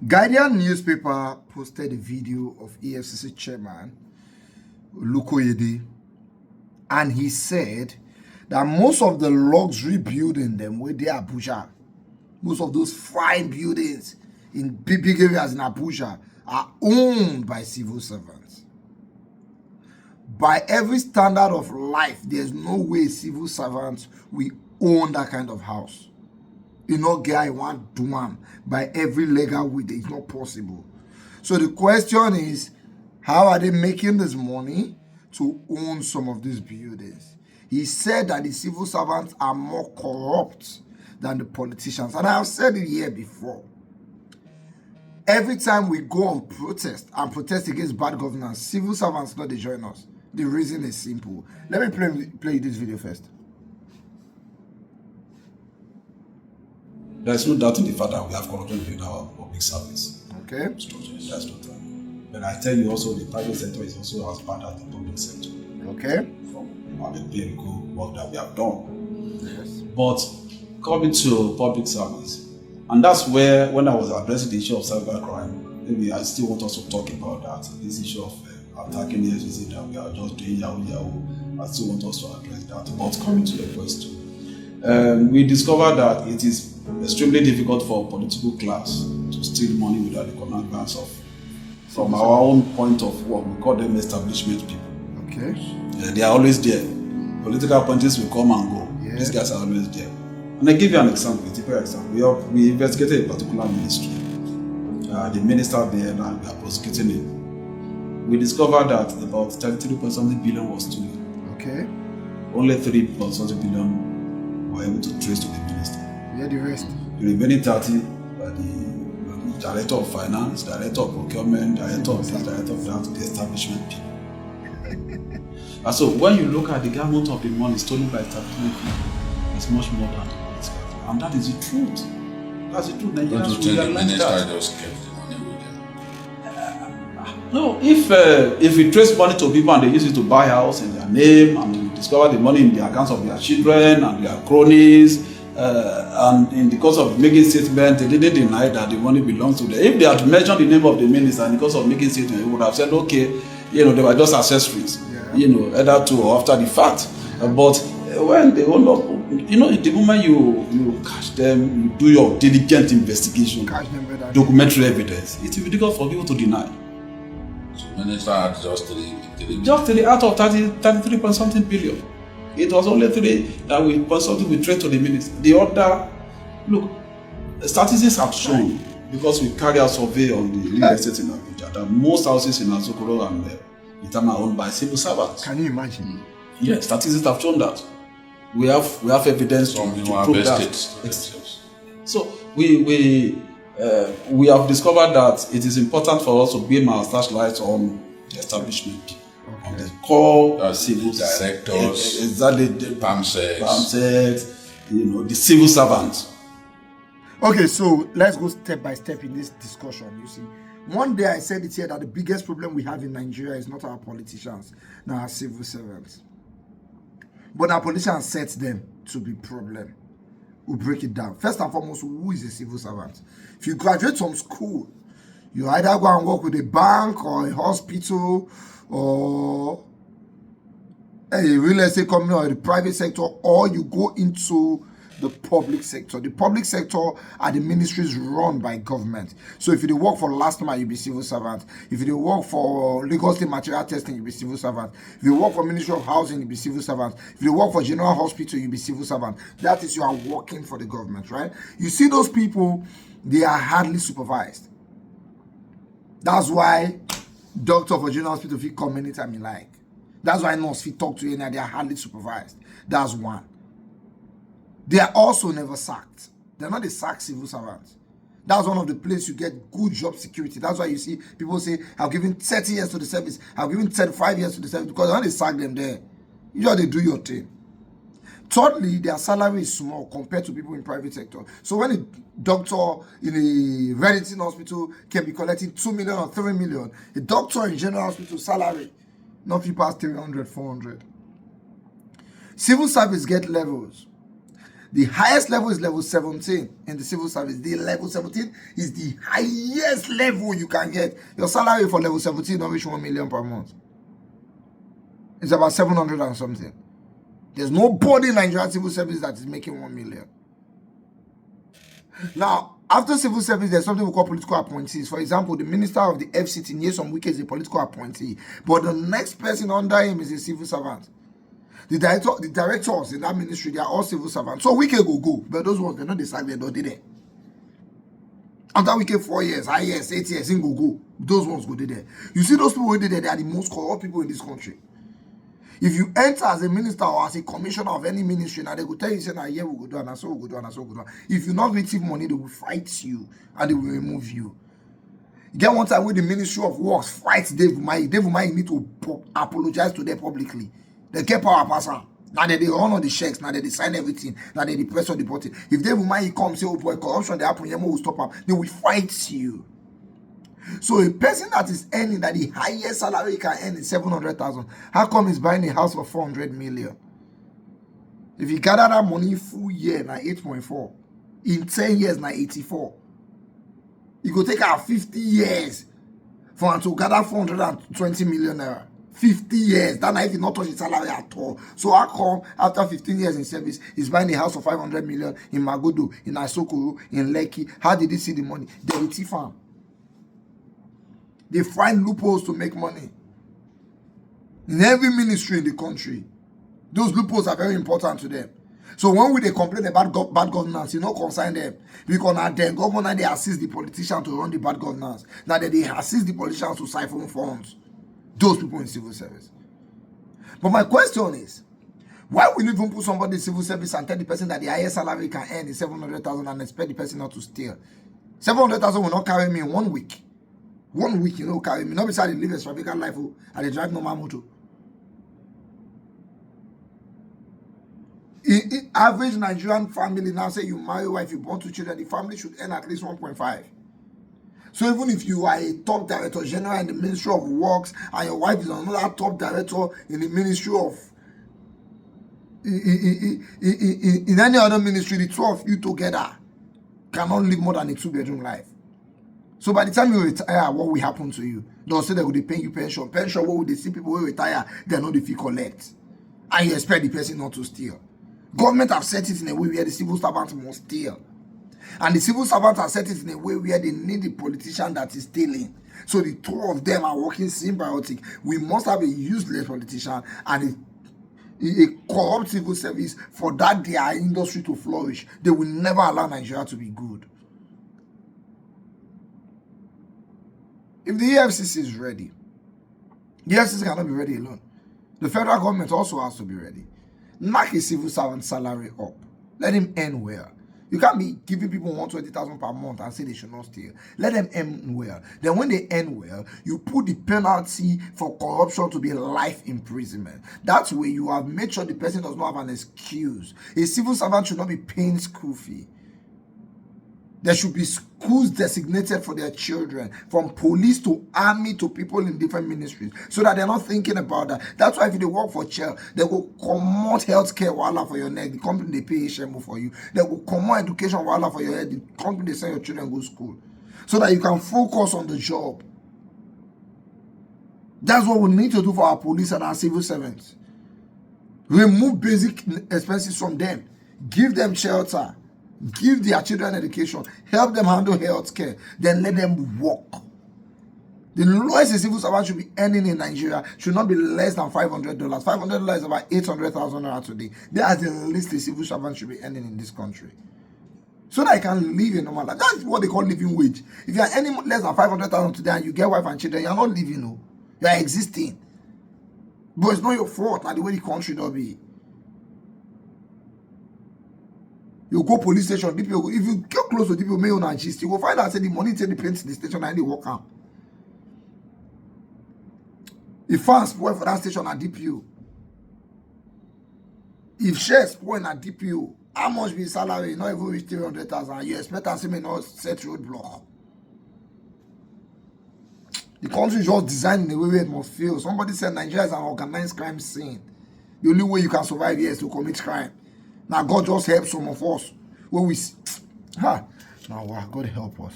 Guardian newspaper posted a video of Efcc Chairman Lukoyede, and he said that most of the luxury buildings them where they Abuja, most of those fine buildings in big areas in Abuja are owned by civil servants. By every standard of life, there's no way civil servants will own that kind of house. You know, guy want to one by every legal way. It's not possible. So the question is, how are they making this money to own some of these buildings? He said that the civil servants are more corrupt than the politicians. And I have said it here before. Every time we go on protest and protest against bad governance, civil servants not they join us. The reason is simple. Let me play this video first. There is no doubt in the fact that we have corruption in our public service. Okay. Structures. That's not that. But I tell you also, the private sector is also as bad as the public sector. Okay. From the clinical work that we have done. Yes. But coming to public service, and that's where, when I was addressing the issue of cybercrime, maybe I still want us to talk about that. This issue of attacking the Efcc that we are just doing yahoo. I still want us to address that. But coming to the question, we discovered that it is extremely difficult for a political class to steal money without the connivance of, from our own point of view, we call them establishment people. Okay. They are always there. Political appointees will come and go. Yeah. These guys are always there. And I give you an example, a typical example. We investigated a particular ministry. The minister there, and we are prosecuting him. We discovered that about 33.something billion was stolen. Okay. Only 3.something billion were able to trace to the minister. Yeah, the rest. The remaining 30 by the director of finance, director of procurement, director of this, director of that, the establishment people. And so when you look at the amount of the money stolen by establishment people, it's much more than the political. And that is the truth. That's the truth. Don't you think the minister just kept the money with them? No, if we trace money to people and they use it to buy house in their name, and we discover the money in the accounts of their children and their cronies, and in the course of making statement, they didn't deny that the money belongs to them. If they had mentioned the name of the minister and in the course of making statement, they would have said, okay, they were just accessories, either to or after the fact. But when they own up, the moment you catch them, you do your diligent investigation, documentary evidence, it will be difficult for people to deny. So minister had just three out of 33.something billion. It was only 3 that we consulted with trade to the minister. The other, look, statistics have shown, because we carry out survey on the real estate in Abuja, that most houses in Azokoro and Itama are owned by civil servants. Can you imagine? Yes, statistics have shown that. We have evidence to prove that. So we have discovered that it is important for us to beam our flashlights on the establishment. On the core civil directors, exactly, PAMSET, the civil servants. Okay, so let's go step by step in this discussion. You see, one day I said it here that the biggest problem we have in Nigeria is not our politicians, nor our civil servants. But our politicians set them to be problem. We'll break it down. First and foremost, who is a civil servant? If you graduate from school, you either go and work with a bank or a hospital or a real estate company or the private sector, or you go into the public sector. The public sector are the ministries run by government. So if you work for last mile, you'll be civil servant. If you work for legal state material testing, you'll be civil servant. If you work for Ministry of Housing, you'll be civil servant. If you work for General Hospital, you'll be civil servant. That is, you are working for the government, right? You see those people, they are hardly supervised. That's why doctor for General Hospital fit come anytime you like. That's why nurse fit talk to you and they are hardly supervised. That's one. They are also never sacked. They're not a sacked civil servants. That's one of the places you get good job security. That's why you see people say, I've given 30 years to the service, I've given 35 years to the service, because when they sack them there, you know they do your thing. Thirdly, their salary is small compared to people in private sector. So when a doctor in a Reddington hospital can be collecting 2 million or 3 million, a doctor in general hospital salary, not people past 300, 400. Civil service get levels. The highest level is level 17 in the civil service. The level 17 is the highest level you can get. Your salary for level 17 don't reach 1 million per month. It's about 700 and something. There's nobody in Nigerian civil service that is making 1 million. Now, after civil service, there's something we call political appointees. For example, the minister of the FCT near some week is a political appointee, but the next person under him is a civil servant. The directors in that ministry, they are all civil servants. So Wike go, but those ones, they're not decided, they don't did it. After Wike 4 years, 8 years, in go. Those ones go there. You see those people who did there, they are the most corrupt people in this country. If you enter as a minister or as a commissioner of any ministry, now they will tell you, say, now here we go do, and so we go do, and so we go do. If you not receive money, they will fight you and they will remove you. Get one time with the Ministry of Works fight Dave Umahi. Dave Umahi need to apologize to them publicly. They get power person. Now they run on the checks, now they sign everything, now they press on the button. If Dave Umahi comes, say, oh boy, corruption, they happen, Yemo will stop up, they will fight you. So a person that is earning that the highest salary he can earn is 700,000. How come he's buying a house for 400 million? If you gather that money full year, now 8.4. In 10 years, now 84. You go take out 50 years for him to gather 420 million naira. 50 years. That night he not touch his salary at all. So how come after 15 years in service, he's buying a house for 500 million in Magodo, in Asokoro, in Lekki? How did he see the money? They will thief him. They find loopholes to make money. In every ministry in the country, those loopholes are very important to them. So when they complain about bad governance, you know, concern them. Because now the governor, they assist the politicians to run the bad governance. Now they assist the politicians to siphon funds. Those people in civil service. But my question is, why will you even put somebody in civil service and tell the person that the highest salary can earn is 700,000 and expect the person not to steal? 700,000 will not carry me in 1 week. 1 week, you know, carry me. Not beside the live extravagant life and they drive normal motor. In average Nigerian family now, say you marry a wife, you born 2 children, the family should earn at least 1.5. So even if you are a top director general in the Ministry of Works and your wife is another top director in the Ministry of in any other ministry, the two of you together cannot live more than a 2-bedroom life. So by the time you retire, what will happen to you? They'll say they will pay you pension. Pension, what would they see people who retire? They're not the fee collect. And you expect the person not to steal. Government have set it in a way where the civil servants must steal. And the civil servants have set it in a way where they need the politician that is stealing. So the two of them are working symbiotic. We must have a useless politician and a corrupt civil service for that their industry to flourish. They will never allow Nigeria to be good. If the Efcc is ready, the Efcc cannot be ready alone. The federal government also has to be ready. Knock a civil servant salary up. Let him earn well. You can't be giving people 120,000 per month and say they should not steal. Let them earn well. Then when they earn well, you put the penalty for corruption to be life imprisonment. That's where you have made sure the person does not have an excuse. A civil servant should not be paying school fee. There should be schools designated for their children, from police to army to people in different ministries, so that they're not thinking about that. That's why if they work for Shell, they will commot healthcare wala for your neck. The company they pay HMO for you. They will commot education wala for your head. The company they send your children go to school, so that you can focus on the job. That's what we need to do for our police and our civil servants. Remove basic expenses from them. Give them shelter. Give their children education, help them handle health care, then let them work. The lowest a civil servant should be earning in Nigeria should not be less than $500. $500 is about 800,000 naira today. That's the least a civil servant should be earning in this country. So that I can live a normal life. That's what they call living wage. If you are earning less than 500,000 today and you get wife and children, you are not living, no. You are existing. But it's not your fault, not the way the country don't be. You go police station, DPO. If you get close to DPO, may and gist, you will find out say the money take the paint the station and they walk out. If fans spoil for that station at DPO, if shares spoil at DPO, how much be salary? Not even reach 300,000. You expect us to not set roadblock. The country is just designed in the way it must feel. Somebody said Nigeria is an organized crime scene. The only way you can survive here is to commit crime. Now God just help some of us. When we, now wow, God help us.